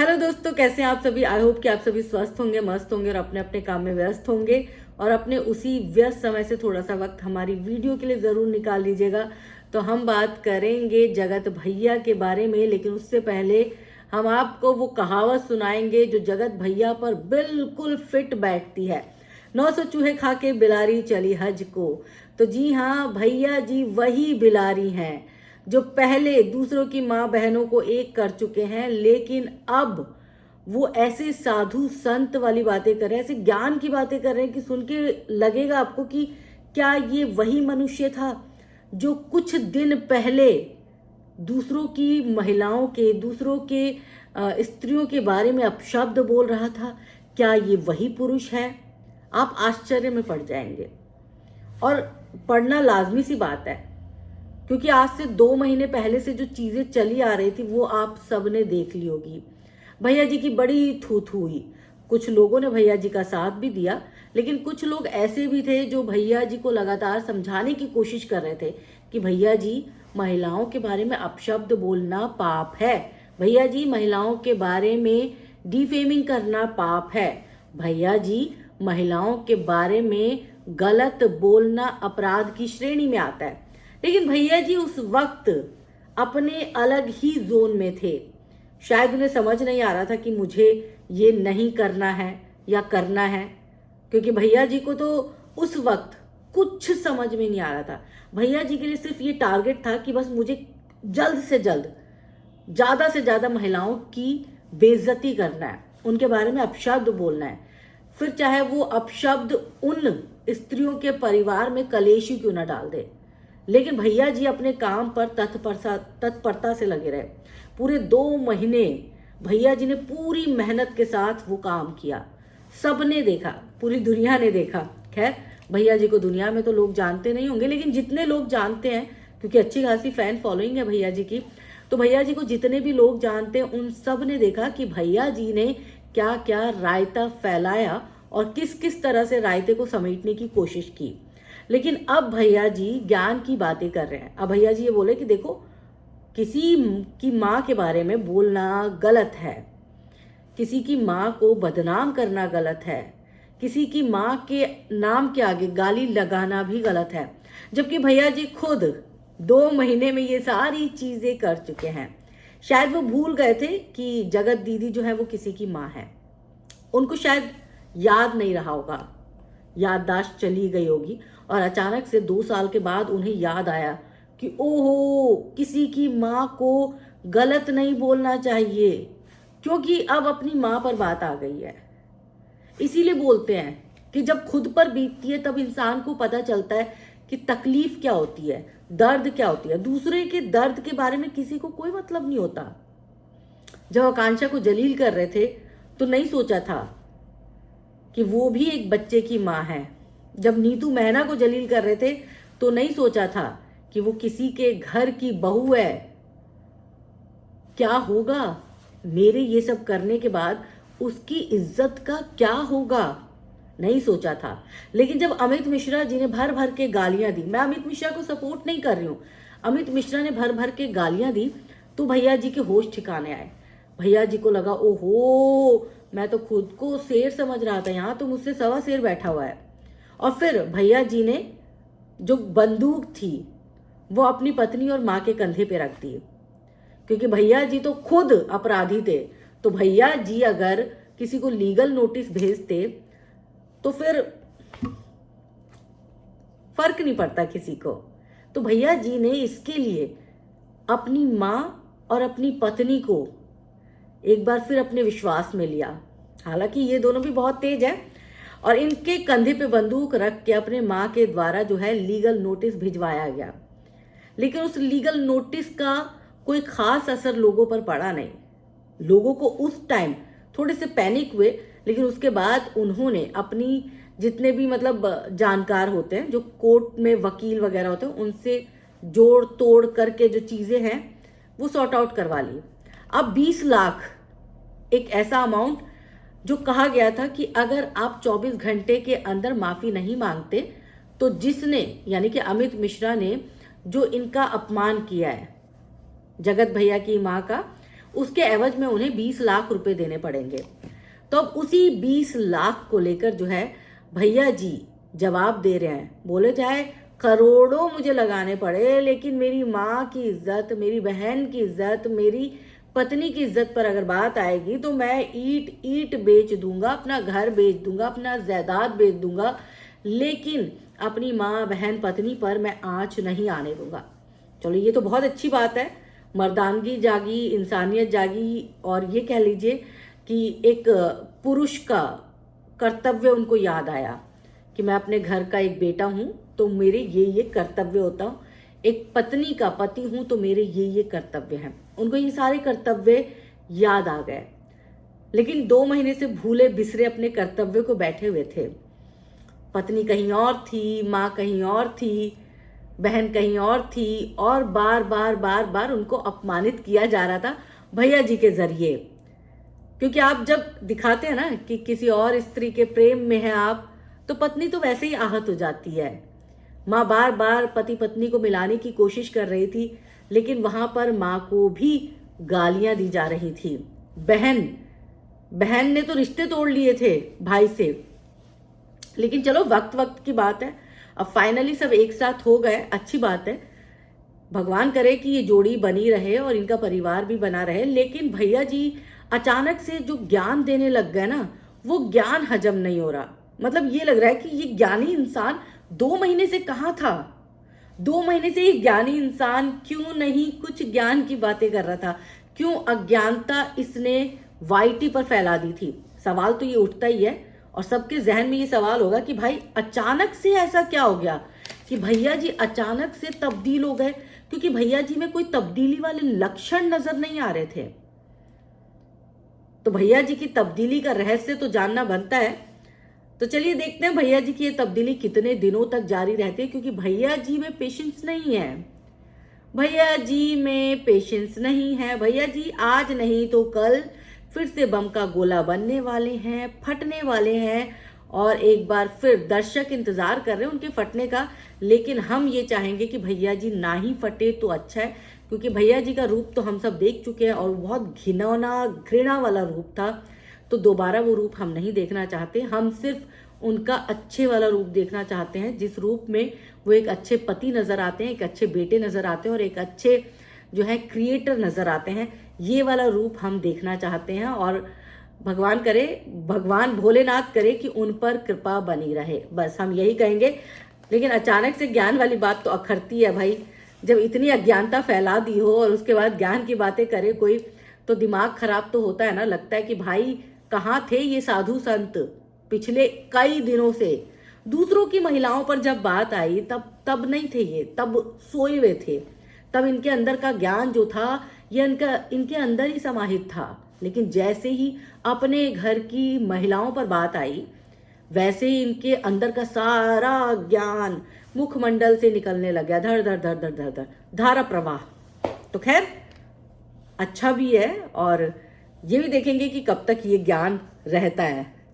Hello दोस्तों, कैसे हैं आप सभी। आई होप कि आप सभी स्वस्थ होंगे, मस्त होंगे और अपने अपने काम में व्यस्त होंगे। और अपने उसी व्यस्त समय से थोड़ा सा वक्त हमारी वीडियो के लिए ज़रूर निकाल लीजिएगा। तो हम बात करेंगे जगत भैया के बारे में, लेकिन उससे पहले हम आपको वो कहावत सुनाएंगे जो जगत भैया पर बिल्कुल फिट बैठती है। 900 चूहे खा के बिलारी चली हज को। तो जी हाँ, भैया जी वही बिलारी हैं जो पहले दूसरों की माँ बहनों को एक कर चुके हैं, लेकिन अब वो ऐसे साधु संत वाली बातें कर रहे हैं, ऐसे ज्ञान की बातें कर रहे हैं कि सुन के लगेगा आपको कि क्या ये वही मनुष्य था जो कुछ दिन पहले दूसरों की महिलाओं के, दूसरों के स्त्रियों के बारे में अपशब्द बोल रहा था। क्या ये वही पुरुष है? आप आश्चर्य में पड़ जाएंगे और पढ़ना लाजमी सी बात है, क्योंकि आज से 2 महीने पहले से जो चीजें चली आ रही थी वो आप सबने देख ली होगी। भैया जी की बड़ी थू थू हुई। कुछ लोगों ने भैया जी का साथ भी दिया, लेकिन कुछ लोग ऐसे भी थे जो भैया जी को लगातार समझाने की कोशिश कर रहे थे कि भैया जी, महिलाओं के बारे में अपशब्द बोलना पाप है। भैया जी, महिलाओं के बारे में डिफेमिंग करना पाप है। भैया जी, महिलाओं के बारे में गलत बोलना अपराध की श्रेणी में आता है। लेकिन भैया जी उस वक्त अपने अलग ही जोन में थे। शायद उन्हें समझ नहीं आ रहा था कि मुझे ये नहीं करना है या करना है, क्योंकि भैया जी को तो उस वक्त कुछ समझ में नहीं आ रहा था। भैया जी के लिए सिर्फ ये टारगेट था कि बस मुझे जल्द से जल्द ज्यादा से ज्यादा महिलाओं की बेइज्जती करना है, उनके बारे में अपशब्द बोलना है, फिर चाहे वो अपशब्द उन स्त्रियों के परिवार में कलेश ही क्यों ना डाल दे। लेकिन भैया जी अपने काम पर तत्परता से लगे रहे। पूरे 2 महीने भैया जी ने पूरी मेहनत के साथ वो काम किया। सबने देखा, पूरी दुनिया ने देखा। खैर, भैया जी को दुनिया में तो लोग जानते नहीं होंगे, लेकिन जितने लोग जानते हैं, क्योंकि अच्छी खासी फैन फॉलोइंग है भैया जी की, तो भैया जी को जितने भी लोग जानते हैं उन सब ने देखा कि भैया जी ने क्या क्या रायता फैलाया और किस किस तरह से रायते को समेटने की कोशिश की। लेकिन अब भैया जी ज्ञान की बातें कर रहे हैं। अब भैया जी ये बोले कि देखो, किसी की माँ के बारे में बोलना गलत है, किसी की माँ को बदनाम करना गलत है, किसी की माँ के नाम के आगे गाली लगाना भी गलत है। जबकि भैया जी खुद 2 महीने में ये सारी चीजें कर चुके हैं। शायद वो भूल गए थे कि जगत दीदी जो है वो किसी की माँ है। उनको शायद याद नहीं रहा होगा, याददाश्त चली गई होगी, और अचानक से 2 साल के बाद उन्हें याद आया कि ओहो, किसी की माँ को गलत नहीं बोलना चाहिए, क्योंकि अब अपनी माँ पर बात आ गई है। इसीलिए बोलते हैं कि जब खुद पर बीतती है तब इंसान को पता चलता है कि तकलीफ क्या होती है, दर्द क्या होती है। दूसरे के दर्द के बारे में किसी को कोई मतलब नहीं होता। जब आकांक्षा को जलील कर रहे थे तो नहीं सोचा था कि वो भी एक बच्चे की माँ है। जब नीतू मैना को जलील कर रहे थे तो नहीं सोचा था कि वो किसी के घर की बहू है। क्या होगा मेरे ये सब करने के बाद, उसकी इज्जत का क्या होगा, नहीं सोचा था। लेकिन जब अमित मिश्रा जी ने भर भर के गालियां दी, मैं अमित मिश्रा को सपोर्ट नहीं कर रही हूं, अमित मिश्रा ने भर भर के गालियां दी, तो भैया जी के होश ठिकाने आए। भैया जी को लगा ओहो, मैं तो खुद को शेर समझ रहा था, यहाँ तो मुझसे सवा शेर बैठा हुआ है। और फिर भैया जी ने जो बंदूक थी वो अपनी पत्नी और माँ के कंधे पे रख दी, क्योंकि भैया जी तो खुद अपराधी थे। तो भैया जी अगर किसी को लीगल नोटिस भेजते तो फिर फर्क नहीं पड़ता किसी को। तो भैया जी ने इसके लिए अपनी माँ और अपनी पत्नी को एक बार फिर अपने विश्वास में लिया। हालांकि ये दोनों भी बहुत तेज है, और इनके कंधे पे बंदूक रख के अपने माँ के द्वारा जो है लीगल नोटिस भिजवाया गया। लेकिन उस लीगल नोटिस का कोई खास असर लोगों पर पड़ा नहीं। लोगों को उस टाइम थोड़े से पैनिक हुए, लेकिन उसके बाद उन्होंने अपनी जितने भी जानकार होते हैं, जो कोर्ट में वकील वगैरह होते हैं, उनसे जोड़ तोड़ करके जो चीजें हैं वो सॉर्ट आउट करवा ली। अब 20 लाख एक ऐसा अमाउंट जो कहा गया था कि अगर आप 24 घंटे के अंदर माफी नहीं मांगते तो जिसने, यानी कि अमित मिश्रा ने जो इनका अपमान किया है जगत भैया की माँ का, उसके एवज में उन्हें 20 लाख रुपए देने पड़ेंगे। तो अब उसी 20 लाख को लेकर जो है भैया जी जवाब दे रहे हैं, बोले चाहे करोड़ों मुझे लगाने पड़े, लेकिन मेरी माँ की इज्जत, मेरी बहन की इज्जत, मेरी पत्नी की इज्जत पर अगर बात आएगी तो मैं ईट ईट बेच दूंगा, अपना घर बेच दूंगा, अपना जायदाद बेच दूंगा, लेकिन अपनी माँ बहन पत्नी पर मैं आंच नहीं आने दूंगा। चलो ये तो बहुत अच्छी बात है, मर्दानगी जागी, इंसानियत जागी, और ये कह लीजिए कि एक पुरुष का कर्तव्य उनको याद आया कि मैं अपने घर का एक बेटा हूं तो मेरे ये कर्तव्य होता हूं, एक पत्नी का पति हूं तो मेरे ये कर्तव्य हैं। उनको ये सारे कर्तव्य याद आ गए, लेकिन 2 महीने से भूले बिसरे अपने कर्तव्य को बैठे हुए थे। पत्नी कहीं और थी, माँ कहीं और थी, बहन कहीं और थी, और बार बार बार बार उनको अपमानित किया जा रहा था भैया जी के जरिए। क्योंकि आप जब दिखाते हैं ना कि किसी और स्त्री के प्रेम में है आप, तो पत्नी तो वैसे ही आहत हो जाती है। माँ बार बार पति पत्नी को मिलाने की कोशिश कर रही थी, लेकिन वहां पर माँ को भी गालियां दी जा रही थी। बहन ने तो रिश्ते तोड़ लिए थे भाई से, लेकिन चलो वक्त वक्त की बात है, अब फाइनली सब एक साथ हो गए, अच्छी बात है। भगवान करे कि ये जोड़ी बनी रहे और इनका परिवार भी बना रहे। लेकिन भैया जी अचानक से जो ज्ञान देने लग गए ना, वो ज्ञान हजम नहीं हो रहा। मतलब ये लग रहा है कि ये ज्ञानी इंसान 2 महीने से कहाँ था। 2 महीने से ये ज्ञानी इंसान क्यों नहीं कुछ ज्ञान की बातें कर रहा था, क्यों अज्ञानता इसने वाईटी पर फैला दी थी। सवाल तो ये उठता ही है, और सबके जहन में ये सवाल होगा कि भाई अचानक से ऐसा क्या हो गया कि भैया जी अचानक से तब्दील हो गए, क्योंकि भैया जी में कोई तब्दीली वाले लक्षण नजर नहीं आ रहे थे। तो भैया जी की तब्दीली का रहस्य तो जानना बनता है। तो चलिए देखते हैं भैया जी की ये तब्दीली कितने दिनों तक जारी रहती है, क्योंकि भैया जी में पेशेंस नहीं है। भैया जी में पेशेंस नहीं है। भैया जी आज नहीं तो कल फिर से बम का गोला बनने वाले हैं, फटने वाले हैं, और एक बार फिर दर्शक इंतजार कर रहे हैं उनके फटने का। लेकिन हम ये चाहेंगे कि भैया जी ना ही फटे तो अच्छा है, क्योंकि भैया जी का रूप तो हम सब देख चुके हैं और बहुत घिनौना घृणा वाला रूप था। तो दोबारा वो रूप हम नहीं देखना चाहते। हम सिर्फ उनका अच्छे वाला रूप देखना चाहते हैं, जिस रूप में वो एक अच्छे पति नजर आते हैं, एक अच्छे बेटे नजर आते हैं, और एक अच्छे जो है क्रिएटर नजर आते हैं। ये वाला रूप हम देखना चाहते हैं, और भगवान करे, भगवान भोलेनाथ करे कि उन पर कृपा बनी रहे, बस हम यही कहेंगे। लेकिन अचानक से ज्ञान वाली बात तो अखरती है भाई। जब इतनी अज्ञानता फैला दी हो और उसके बाद ज्ञान की बातें करे कोई, तो दिमाग खराब तो होता है ना। लगता है कि भाई कहाँ थे ये साधु संत पिछले कई दिनों से। दूसरों की महिलाओं पर जब बात आई तब नहीं थे ये, तब सोए हुए थे। तब इनके अंदर का ज्ञान जो था ये इनके अंदर ही समाहित था। लेकिन जैसे ही अपने घर की महिलाओं पर बात आई, वैसे ही इनके अंदर का सारा ज्ञान मुखमंडल से निकलने लग गया, धड़ धड़ धड़ धड़ धड़ धड़, धारा प्रवाह। तो खैर अच्छा भी है, और ये भी देखेंगे कि कब तक ये ज्ञान रहता है।